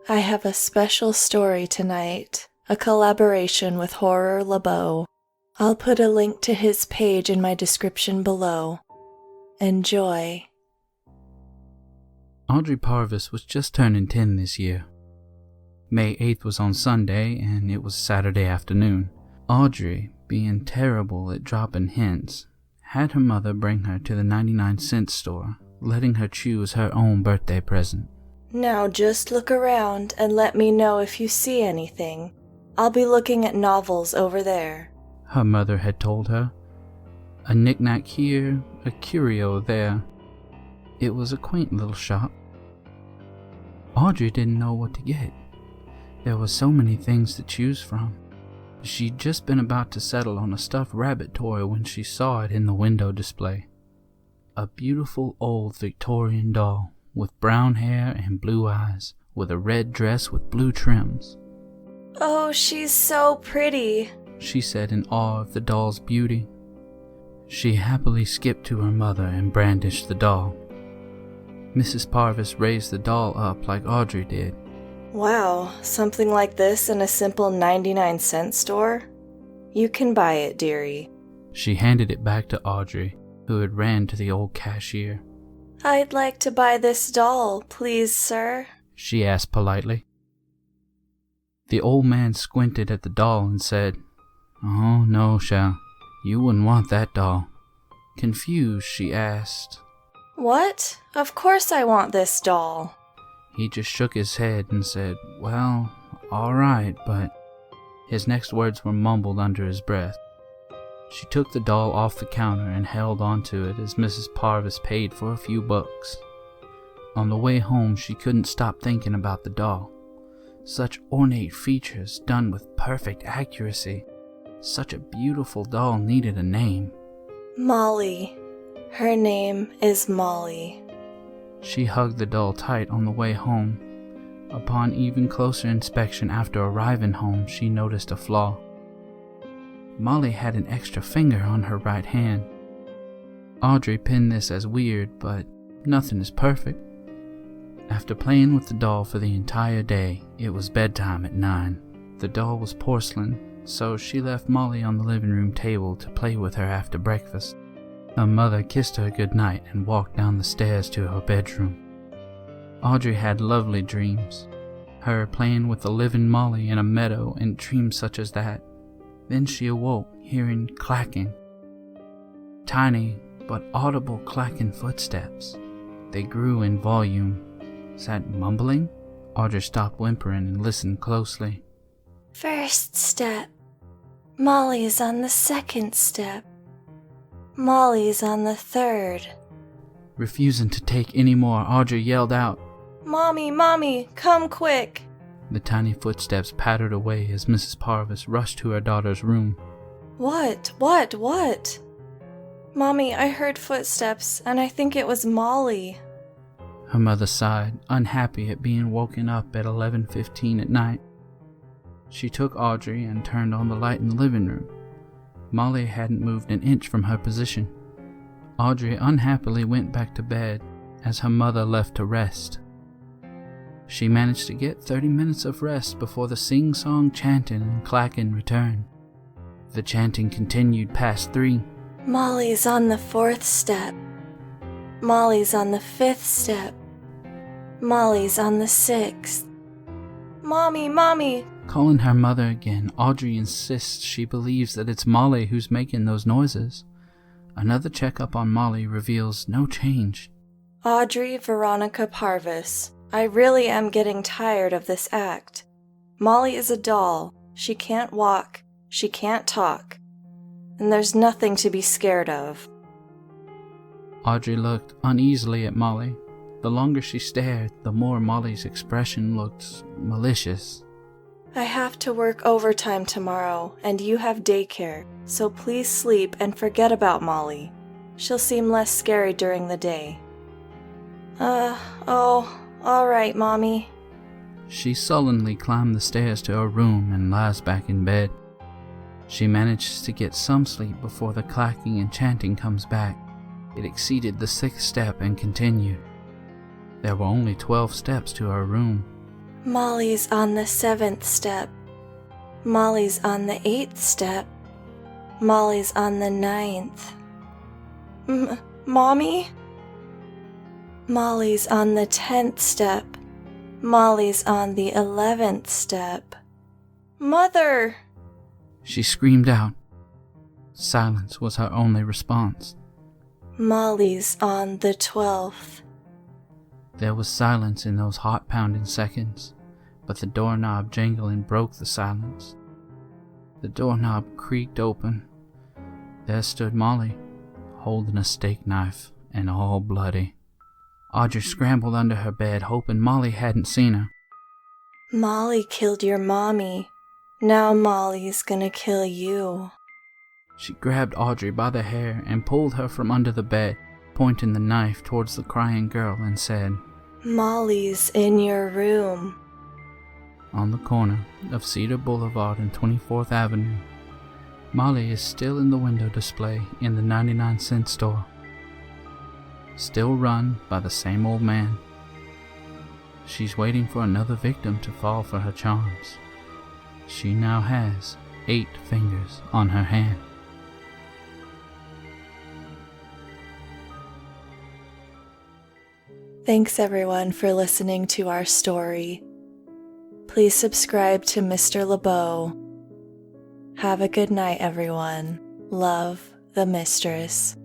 I have a special story tonight, a collaboration with horror LaBeaux. I'll put a link to his page in my description below. Enjoy. Audrey Parvis was just turning 10 this year. May 8th was on Sunday, and it was Saturday afternoon. Audrey, being terrible at dropping hints, had her mother bring her to the 99-cent store, letting her choose her own birthday present. Now just look around and let me know if you see anything. I'll be looking at novels over there, her mother had told her. A knick-knack here, a curio there. It was a quaint little shop. Audrey didn't know what to get. There were so many things to choose from. She'd just been about to settle on a stuffed rabbit toy when she saw it in the window display. A beautiful old Victorian doll with brown hair and blue eyes, with a red dress with blue trims. "Oh, she's so pretty," she said in awe of the doll's beauty. She happily skipped to her mother and brandished the doll. Mrs. Parvis raised the doll up like Audrey did. "Wow, something like this in a simple 99-cent store? You can buy it, dearie." She handed it back to Audrey, who had ran to the old cashier. "I'd like to buy this doll, please, sir," she asked politely. The old man squinted at the doll and said, "Oh, no, Shell, you wouldn't want that doll." Confused, she asked, "What? Of course I want this doll." He just shook his head and said, "Well, all right, but..." His next words were mumbled under his breath. She took the doll off the counter and held onto it as Mrs. Parvis paid for a few bucks. On the way home, she couldn't stop thinking about the doll. Such ornate features done with perfect accuracy. Such a beautiful doll needed a name. "Molly. Her name is Molly." She hugged the doll tight on the way home. Upon even closer inspection after arriving home, she noticed a flaw. Molly had an extra finger on her right hand. Audrey pinned this as weird, but nothing is perfect. After playing with the doll for the entire day, it was bedtime at 9. The doll was porcelain, so she left Molly on the living room table to play with her after breakfast. Her mother kissed her goodnight and walked down the stairs to her bedroom. Audrey had lovely dreams. Her playing with the living Molly in a meadow and dreams such as that. Then she awoke, hearing clacking. Tiny but audible clacking footsteps. They grew in volume. Is that mumbling? Audrey stopped whimpering and listened closely. "First step. Molly's on the second step. Molly's on the third." Refusing to take any more, Audrey yelled out, "Mommy, Mommy, come quick." The tiny footsteps pattered away as Mrs. Parvis rushed to her daughter's room. What? "Mommy, I heard footsteps, and I think it was Molly." Her mother sighed, unhappy at being woken up at 11:15 at night. She took Audrey and turned on the light in the living room. Molly hadn't moved an inch from her position. Audrey unhappily went back to bed as her mother left to rest. She managed to get 30 minutes of rest before the sing-song chanting and clacking returned. The chanting continued past 3. "Molly's on the fourth step. Molly's on the fifth step. Molly's on the sixth. Mommy, Mommy." Calling her mother again, Audrey insists she believes that it's Molly who's making those noises. Another checkup on Molly reveals no change. "Audrey Veronica Parvis, I really am getting tired of this act. Molly is a doll. She can't walk. She can't talk. And there's nothing to be scared of." Audrey looked uneasily at Molly. The longer she stared, the more Molly's expression looked malicious. "I have to work overtime tomorrow, and you have daycare, so please sleep and forget about Molly. She'll seem less scary during the day." All right, Mommy." She sullenly climbed the stairs to her room and lies back in bed. She manages to get some sleep before the clacking and chanting comes back. It exceeded the 6th step and continued. There were only 12 steps to her room. Molly's on the 7th step. Molly's on the 8th step. Molly's on the 9th. Mommy? Molly's on the 10th step. Molly's on the 11th step. Mother! She screamed out. Silence was her only response. Molly's on the 12th. There was silence in those heart-pounding seconds, but the doorknob jingling broke the silence. The doorknob creaked open. There stood Molly, holding a steak knife and all bloody. Audrey scrambled under her bed, hoping Molly hadn't seen her. Molly killed your mommy. Now Molly's gonna kill you. She grabbed Audrey by the hair and pulled her from under the bed, pointing the knife towards the crying girl and said, Molly's in your room. On the corner of Cedar Boulevard and 24th Avenue, Molly is still in the window display in the 99-cent store. Still run by the same old man. She's waiting for another victim to fall for her charms. She now has 8 fingers on her hand. Thanks everyone for listening to our story. Please subscribe to Mr. LaBeaux. Have a good night, everyone. Love, the Mistress.